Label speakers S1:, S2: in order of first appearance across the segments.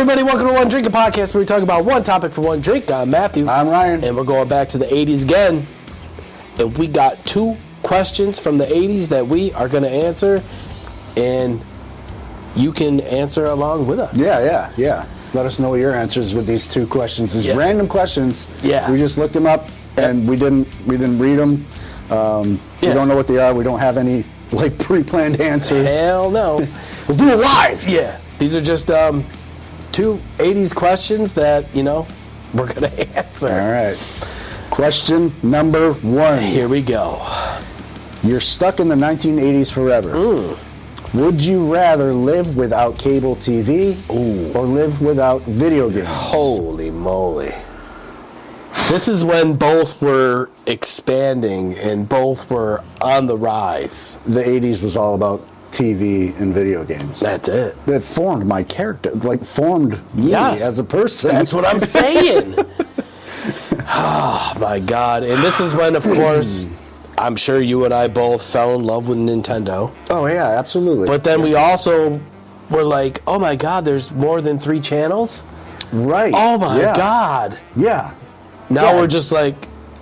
S1: everybody. Welcome to One Drink, a podcast where we talk about one topic for one drink. I'm Matthew.
S2: I'm Ryan.
S1: And we're going back to the 80s again. And we got 2 questions from the 80s that we are going to answer. And you can answer along with us.
S2: Yeah. Let us know your answers with these 2 questions. These random questions.
S1: Yeah.
S2: We just looked them up and we didn't read them. We don't know what they are. We don't have any pre-planned answers.
S1: Hell no.
S2: We'll do it live.
S1: Yeah. These are just 2 80s questions that, we're going to answer.
S2: All right. Question number 1.
S1: Here we go.
S2: You're stuck in the 1980s forever. Would you rather live without cable TV or live without video games?
S1: Holy moly. This is when both were expanding and both were on the rise.
S2: The 80s was all about TV and video games.
S1: That's it.
S2: That formed my character, formed me as a person.
S1: That's what I'm saying. Oh, my God. And this is when, of course, I'm sure you and I both fell in love with Nintendo.
S2: Oh, yeah, absolutely.
S1: But then we also were like, oh, my God, there's more than 3 channels?
S2: Right.
S1: Oh, my God.
S2: Yeah.
S1: Now we're just like...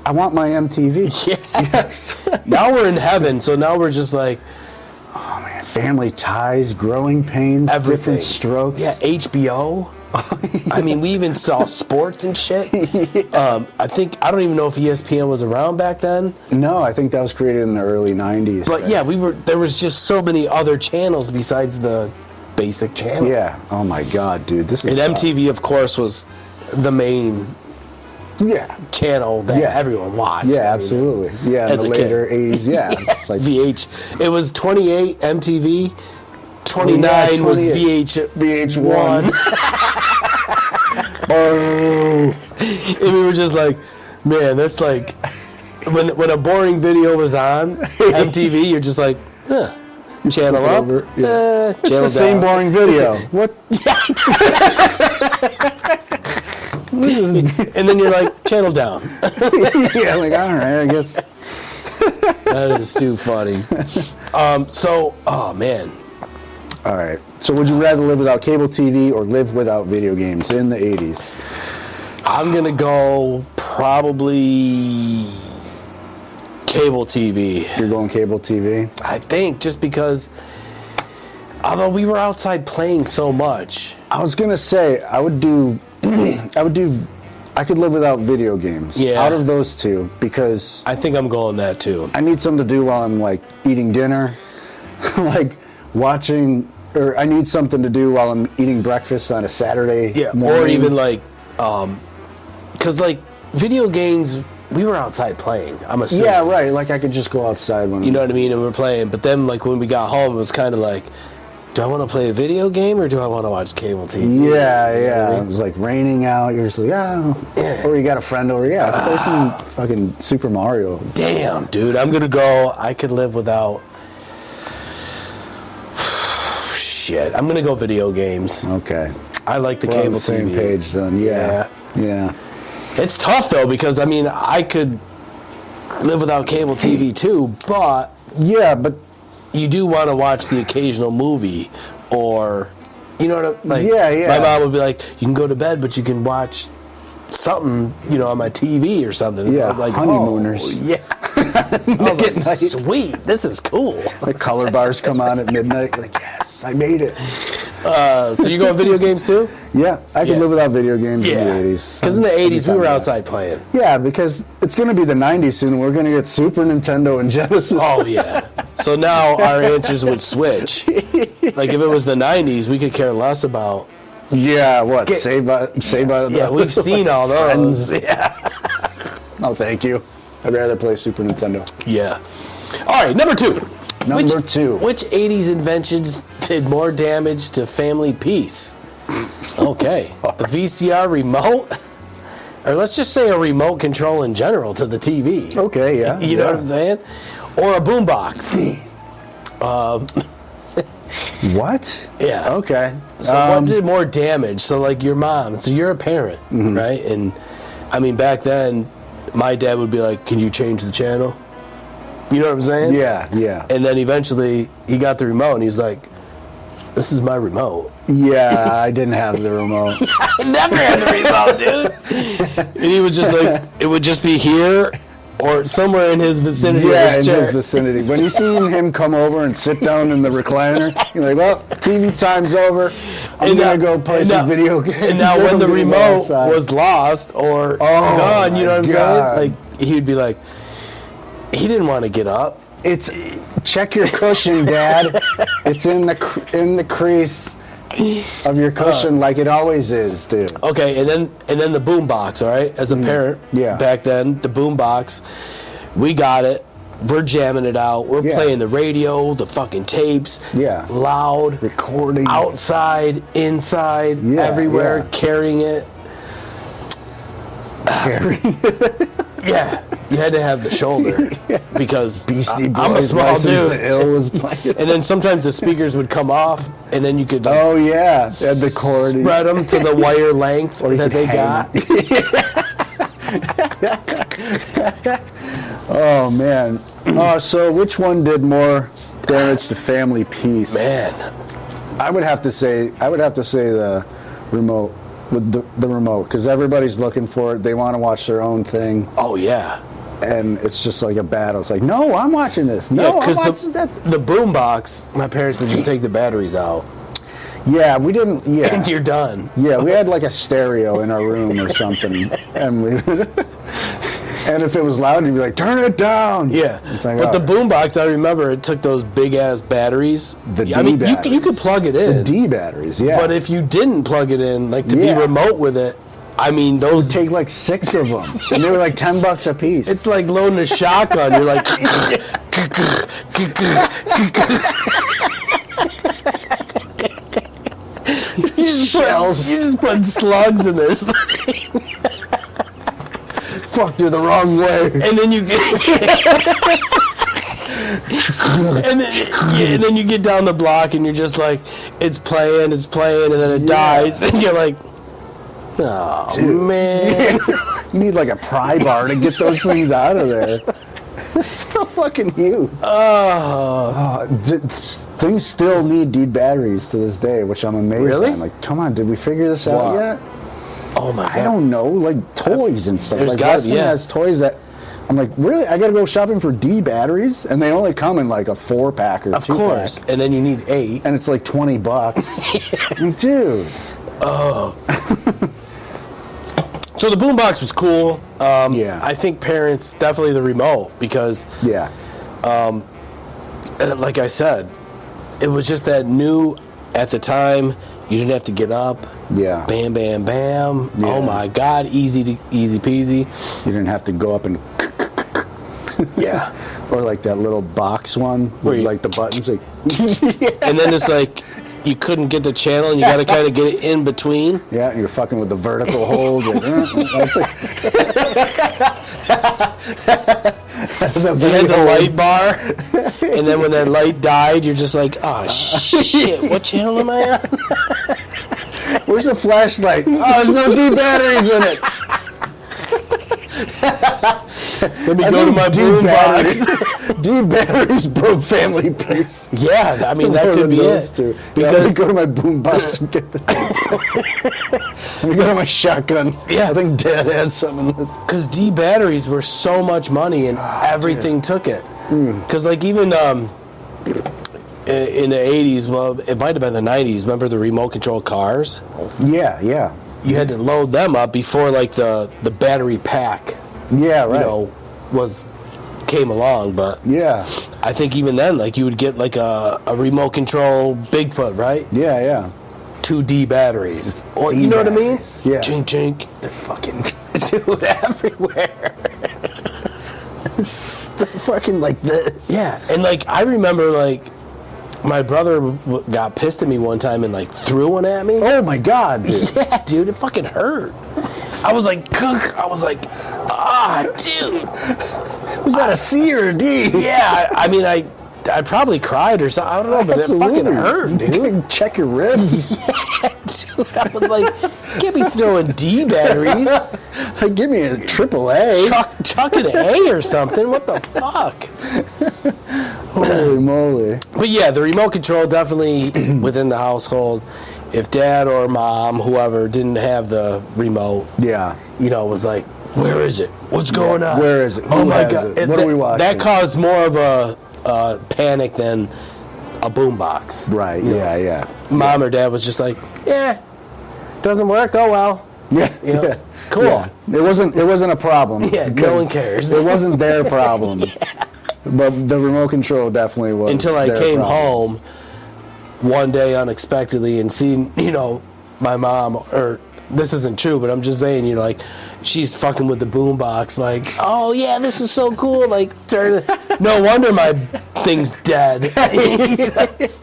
S2: I want my MTV.
S1: Yes. Now we're in heaven, so now we're just like...
S2: Oh, man. Family Ties, Growing Pains,
S1: everything.
S2: Different Strokes.
S1: Yeah, HBO. I mean, we even saw sports and shit. I don't even know if ESPN was around back then.
S2: No, I think that was created in the early 90s.
S1: But there was just so many other channels besides the basic channels.
S2: Yeah. Oh my God, dude. This is
S1: And MTV, of course, was the main channel that everyone watched.
S2: Yeah, absolutely. Yeah, in the later 80s, It's like
S1: VH. It was 28 MTV, 29 was VH1. And we were just like, man, that's like when a boring video was on MTV, you're just like, channel up, channel
S2: it's the same boring video. What?
S1: And then you're like, channel down.
S2: Yeah, all right, I guess.
S1: That is too funny. Oh man.
S2: All right. So would you rather live without cable TV or live without video games in the 80s?
S1: I'm going to go probably cable TV.
S2: You're going cable TV?
S1: I think just because, although we were outside playing so much.
S2: I was going to say, I could live without video games.
S1: Yeah.
S2: Out of those 2, because
S1: I think I'm going that too.
S2: I need something to do while I'm eating dinner, watching, or I need something to do while I'm eating breakfast on a Saturday morning.
S1: Or even because video games, we were outside playing, I'm assuming.
S2: Yeah, right. I could just go outside when
S1: you know what I mean, and we're playing. But then when we got home, it was kind of like, do I want to play a video game or do I want to watch cable TV?
S2: Yeah. It was raining out. You're just like, Or you got a friend over. Yeah, play some fucking Super Mario.
S1: Damn, dude. I'm going to go, I could live without... Shit. I'm going to go video games.
S2: Okay.
S1: I like the cable
S2: on the same
S1: TV.
S2: Page then. Yeah.
S1: It's tough, though, because, I could live without cable TV, too, but...
S2: Yeah, but...
S1: You do want to watch the occasional movie, or, you know what I mean?
S2: Yeah.
S1: My mom would be like, you can go to bed, but you can watch something, on my TV or something. And so I was like,
S2: honeymooners.
S1: Oh, yeah. I was like, sweet, this is cool.
S2: The color bars come on at midnight. Yes, I made it.
S1: So you going video games too?
S2: Yeah, I could live without video games in the 80s.
S1: Because in the 80s, we were outside playing.
S2: Yeah, because it's going to be the 90s soon, and we're going to get Super Nintendo and Genesis.
S1: Oh, yeah. So now our answers would switch. If it was the 90s, we could care less about...
S2: Yeah, what? Saved by the...
S1: Yeah, we've seen all those. Yeah.
S2: Oh, thank you. I'd rather play Super Nintendo.
S1: Yeah. All right, number 2.
S2: Number 2.
S1: Which 80s inventions did more damage to family peace? Okay. The VCR remote? Or let's just say a remote control in general to the TV.
S2: Okay, yeah.
S1: You know what I'm saying? Or a boombox.
S2: What?
S1: Yeah.
S2: Okay.
S1: So what did more damage? So your mom, so you're a parent, right? And back then, my dad would be like, can you change the channel? You know what I'm saying?
S2: Yeah.
S1: And then eventually he got the remote and he's like, this is my remote.
S2: Yeah, I didn't have the remote.
S1: I never had the remote, dude. And he was just like, it would just be here or somewhere in his vicinity.
S2: Yeah,
S1: of his
S2: in
S1: chair.
S2: his vicinity. When you seen him come over and sit down in the recliner, you're like, well, TV time's over. I'm going to go play some video games.
S1: And now when the remote was lost or gone, you know what I'm saying? Like, he'd be like, he didn't want to get up.
S2: It's, check your cushion, Dad. It's in the crease of your cushion like it always is, dude.
S1: Okay, and then the boom box, all right? As a parent, back then, the boom box, we got it. We're jamming it out. We're playing the radio, the fucking tapes.
S2: Yeah.
S1: Loud.
S2: Recording.
S1: Outside, inside, everywhere, carrying it.
S2: Carrying it?
S1: Yeah. You had to have the shoulder because
S2: Beastie Boys,
S1: I'm a small dude.
S2: The Ill was playing.
S1: And then sometimes the speakers would come off, and then you could
S2: oh yeah, they had the cord.
S1: Spread them to the wire length that they got.
S2: Oh man. So which one did more damage to family peace?
S1: Man,
S2: I would have to say the remote. With the remote, because everybody's looking for it. They want to watch their own thing.
S1: Oh yeah.
S2: And it's just like a battle. It's like, no, I'm watching this. No,
S1: because
S2: I'm watching that.
S1: The boom box, my parents would just take the batteries out.
S2: Yeah, we didn't. Yeah,
S1: and you're done.
S2: Yeah, we had like a stereo in our room or something, and we. And if it was loud, you'd be like, turn it down.
S1: Yeah.
S2: Like,
S1: but the boom box, I remember it took those big ass batteries.
S2: The D batteries.
S1: You could plug it in.
S2: The D batteries, yeah.
S1: But if you didn't plug it in, like to be remote with it, I mean, those
S2: would take like 6 of them, and they were like $10 a piece.
S1: It's like loading a shotgun. You're like, you just put slugs in this thing.
S2: Fucked you the wrong way.
S1: And then you get, and then you get down the block, and you're just like, it's playing, and then it dies, and you're like. Oh, dude, man.
S2: You need like a pry bar to get those things out of there. It's so fucking huge. Things still need D batteries to this day, which I'm amazed
S1: Really?
S2: at. I'm like, come on, did we figure this out yet?
S1: Oh, my God.
S2: I don't know. Like toys and stuff.
S1: There's
S2: like
S1: got to be,
S2: has toys that... I'm like, really? I got to go shopping for D batteries? And they only come in like a 4-pack or 2-pack.
S1: Of course. And then you need 8.
S2: And it's like $20. Dude.
S1: Oh. So the boombox was cool. I think parents, definitely the remote, because, like I said, it was just that new, at the time, you didn't have to get up.
S2: Yeah.
S1: Bam, bam, bam. Yeah. Oh, my God. Easy peasy.
S2: You didn't have to go up and...
S1: Yeah.
S2: Or like that little box one with like the buttons. Like
S1: and then it's like... You couldn't get the channel, and you got to kind of get it in between.
S2: Yeah, and you're fucking with the vertical hold. You had
S1: the light bar, and then when that light died, you're just like, oh, shit, what channel am I on?
S2: Where's the flashlight? Oh, there's no D batteries in it.
S1: Let me go to my boom box.
S2: D batteries broke family peace.
S1: Yeah, I mean, that could be it.
S2: Too. Because let me go to my boom box and get the... Let me go to my shotgun.
S1: Yeah.
S2: I think Dad had some in this.
S1: Because D batteries were so much money, and everything took it. Because, like, even in the 80s, well, it might have been the 90s, remember the remote control cars?
S2: Yeah.
S1: You had to load them up before, like, the battery pack.
S2: Yeah, right.
S1: Came along, but I think even then, like, you would get like a remote control Bigfoot, right?
S2: Yeah.
S1: 2 D batteries, or you know what I mean?
S2: Yeah.
S1: Chink.
S2: They're fucking
S1: dude everywhere.
S2: They're fucking like this.
S1: Yeah, and like I remember, like my brother got pissed at me one time and like threw one at me.
S2: Oh my God, dude.
S1: Yeah, dude, it fucking hurt. I was like, dude.
S2: Was that a C or a D?
S1: Yeah, I mean, I probably cried or something. I don't know, but it fucking hurt, dude.
S2: Check your ribs.
S1: Yeah, dude. I was like, you can't be throwing D batteries.
S2: Like, give me a AAA.
S1: Chuck an A or something. What the fuck?
S2: Holy moly.
S1: But yeah, the remote control definitely within the household. If dad or mom, whoever, didn't have the remote,
S2: Yeah.
S1: was like, where is it? What's going on?
S2: Where is it?
S1: Oh
S2: Who
S1: my
S2: has
S1: God.
S2: it? What are we watching?
S1: That caused more of a panic than a boombox.
S2: Right, yeah.
S1: Mom or dad was just like, yeah, doesn't work. Oh, well.
S2: Yeah.
S1: Yeah. Cool.
S2: Yeah. It wasn't a problem.
S1: Yeah, no one cares.
S2: It wasn't their problem. But the remote control definitely was.
S1: Until I
S2: their
S1: came
S2: problem.
S1: home one day unexpectedly and seen, my mom, or this isn't true, but I'm just saying, she's fucking with the boombox, like, oh yeah, this is so cool, like, no wonder my thing's dead.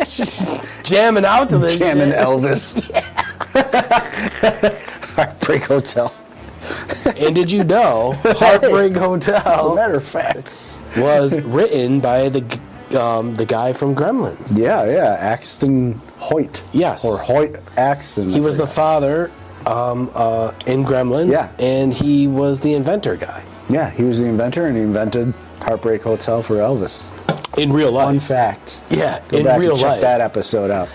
S1: She's jamming out to this
S2: Jamming
S1: shit.
S2: Elvis. Heartbreak Hotel.
S1: And did you know Heartbreak Hotel,
S2: As a matter of fact,
S1: was written by the guy from Gremlins?
S2: Yeah, Axton Hoyt.
S1: Yes.
S2: Or Hoyt Axton.
S1: He was the father in Gremlins,
S2: Yeah.
S1: and he was the inventor guy.
S2: Yeah, he was the inventor, and he invented Heartbreak Hotel for Elvis.
S1: In real life.
S2: Fun fact.
S1: Yeah,
S2: Go
S1: in
S2: back
S1: real
S2: and check
S1: life.
S2: that episode out.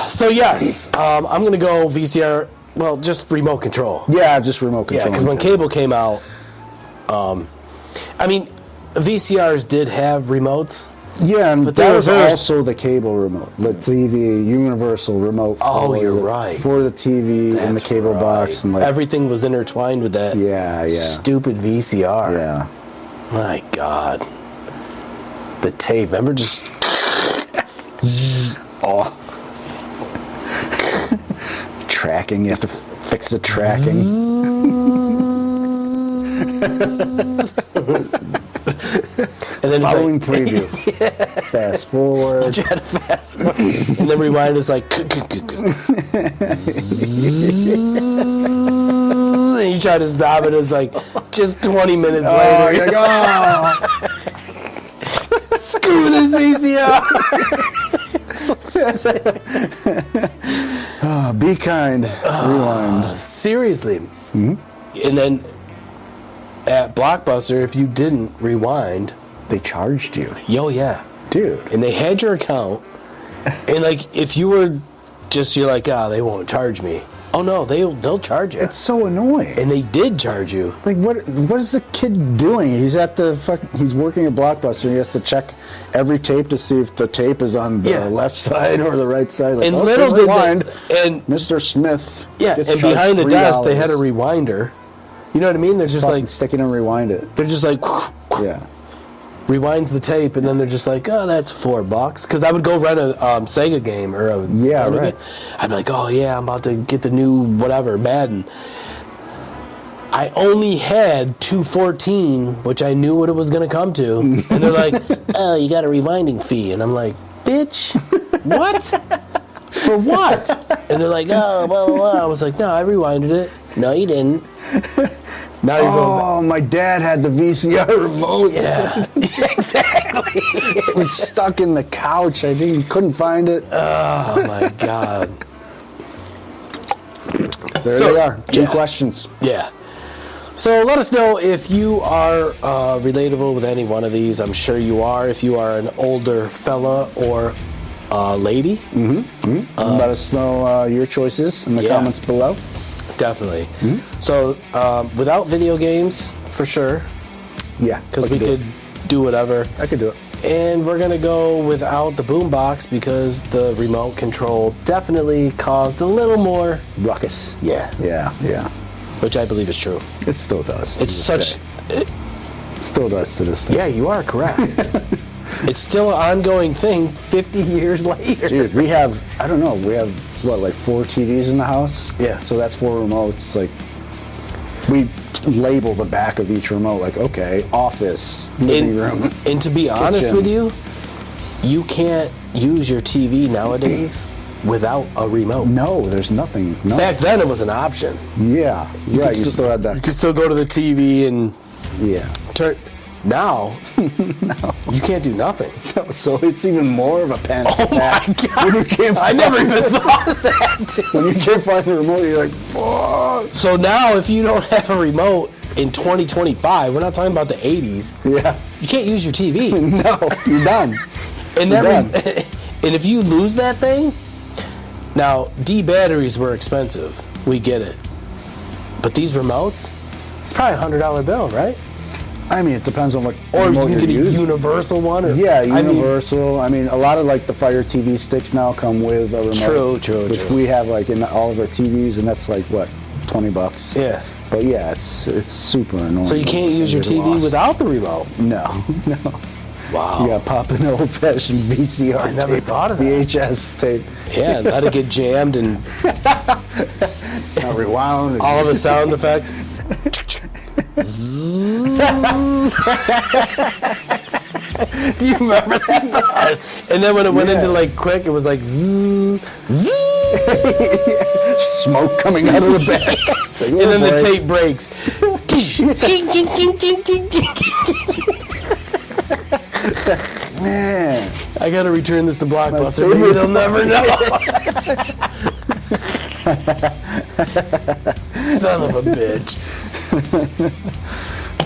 S1: So yes, I'm going to go VCR, well, just remote control.
S2: Yeah, just remote
S1: Yeah,
S2: control.
S1: because when cable came out, VCRs did have remotes.
S2: Yeah, and
S1: But they
S2: that
S1: were
S2: was
S1: very-
S2: also the cable remote, the TV universal remote.
S1: Oh,
S2: for
S1: you're
S2: the-
S1: right.
S2: For the TV and the
S1: That's
S2: cable box
S1: right.
S2: and like
S1: Everything was intertwined with that
S2: Yeah.
S1: stupid VCR.
S2: Yeah.
S1: My God. The tape, remember just...
S2: Oh. Tracking, you have to fix the tracking.
S1: And then
S2: Following
S1: it's like,
S2: preview. Fast forward.
S1: you had to fast forward. And then rewind is like... and you try to stop it, it's like just 20 minutes
S2: Oh,
S1: later.
S2: you're like, oh.
S1: Screw this VCR.
S2: Be kind. Rewind.
S1: Seriously.
S2: Mm-hmm.
S1: And then at Blockbuster, if you didn't rewind,
S2: They charged you.
S1: yeah.
S2: Dude.
S1: And they had your account. And like, if you were just, you're like, they won't charge me. Oh no, they'll charge you.
S2: It's so annoying.
S1: And they did charge you.
S2: Like, what is the kid doing? He's he's working at Blockbuster. He has to check every tape to see if the tape is on the
S1: Yeah.
S2: left side or the right side. Like,
S1: And
S2: okay,
S1: little did
S2: rewind.
S1: and
S2: Mr. Smith.
S1: yeah,
S2: gets
S1: and
S2: charged
S1: behind the desk they
S2: $3.
S1: had a rewinder. You know what I mean? They're just
S2: Fucking
S1: like
S2: stick it and rewind it.
S1: they're just like
S2: Yeah.
S1: rewinds the tape, and then they're just like, oh, that's $4. Because I would go rent a Sega game or a
S2: Yeah,
S1: Nintendo
S2: right.
S1: game. I'd be like, oh yeah, I'm about to get the new whatever Madden. I only had 214, which I knew what it was going to come to, and they're like, oh, you got a rewinding fee, and I'm like, bitch, what? For what? And they're like, oh, blah, blah, blah. I was like, no, I rewinded it. No, you didn't. Now you're going
S2: Oh, my dad had the VCR remote.
S1: back. Yeah, exactly.
S2: It was stuck in the couch. Couldn't find it.
S1: Oh my God.
S2: There
S1: So,
S2: they are. Two
S1: yeah.
S2: questions.
S1: Yeah. So let us know if you are relatable with any one of these. I'm sure you are. If you are an older fella or lady,
S2: Let us know your choices in the
S1: Yeah.
S2: comments below.
S1: definitely. So without video games, for sure,
S2: Yeah,
S1: because
S2: I
S1: we
S2: do
S1: could do whatever.
S2: it. I could do it.
S1: And we're going to go without the boombox because the remote control definitely caused a little more,
S2: Ruckus.
S1: yeah,
S2: Yeah.
S1: which I believe is true.
S2: It still does. to
S1: It's
S2: this
S1: such...
S2: day. Still does to this day.
S1: Yeah, you are correct. It's still an ongoing thing 50 years later.
S2: Dude, we have 4 TVs in the house?
S1: Yeah.
S2: So that's 4 remotes. It's like, we label the back of each remote, like, okay, office, living room.
S1: And to be honest
S2: kitchen.
S1: with you, you can't use your TV nowadays without a remote.
S2: No, there's nothing. No.
S1: Back then it was an option.
S2: Yeah. You still had
S1: You
S2: that.
S1: could still go to the TV and
S2: Yeah.
S1: turn. Now, you can't do nothing.
S2: So it's even more of a panic
S1: Oh
S2: attack.
S1: my God.
S2: When you can't
S1: I never even thought of that.
S2: When you can't find the remote, you're like, whoa.
S1: So now, if you don't have a remote in 2025. We're not talking about the 80s.
S2: Yeah.
S1: You can't use your TV.
S2: No, you're done.
S1: And
S2: You're
S1: then,
S2: done.
S1: and if you lose that thing, now D batteries were expensive. We get it, but these remotes, it's probably $100 bill, right?
S2: I mean, it depends on what
S1: Or you
S2: remote
S1: can
S2: you're
S1: get a
S2: using.
S1: universal one. Or,
S2: Yeah, universal. I mean, a lot of like the Fire TV sticks now come with a remote.
S1: True.
S2: Which we have like in all of our TVs, and that's like what, $20.
S1: Yeah.
S2: But yeah, it's super annoying.
S1: So you can't use your
S2: Get
S1: TV
S2: lost.
S1: without the remote.
S2: No.
S1: Wow.
S2: You got to pop an old-fashioned VCR.
S1: I never
S2: tape,
S1: thought of that.
S2: VHS tape.
S1: Yeah, let it get jammed and
S2: It's not rewound.
S1: all of the sound effects. Do you remember that? And then when it went into like quick, it was like zzz, zzz.
S2: Smoke coming out of the bag. Like,
S1: And then the
S2: boy.
S1: tape breaks.
S2: Man.
S1: I gotta return this to Blockbuster.
S2: favorite-
S1: Maybe they'll never know. Son of a bitch.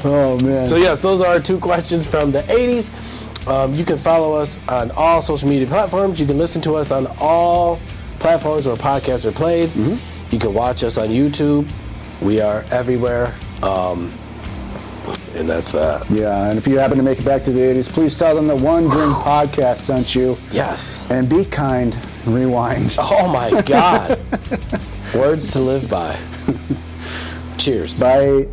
S2: Oh, man.
S1: So yes, those are our two questions from the 80s. You can follow us on all social media platforms. You can listen to us on all platforms where podcasts are played.
S2: Mm-hmm.
S1: You can watch us on YouTube. We are everywhere. And that's that.
S2: Yeah, and if you happen to make it back to the 80s, please tell them that One Drink Podcast sent you.
S1: Yes.
S2: And be kind. Rewind.
S1: Oh my God. Words to live by. Cheers.
S2: Bye.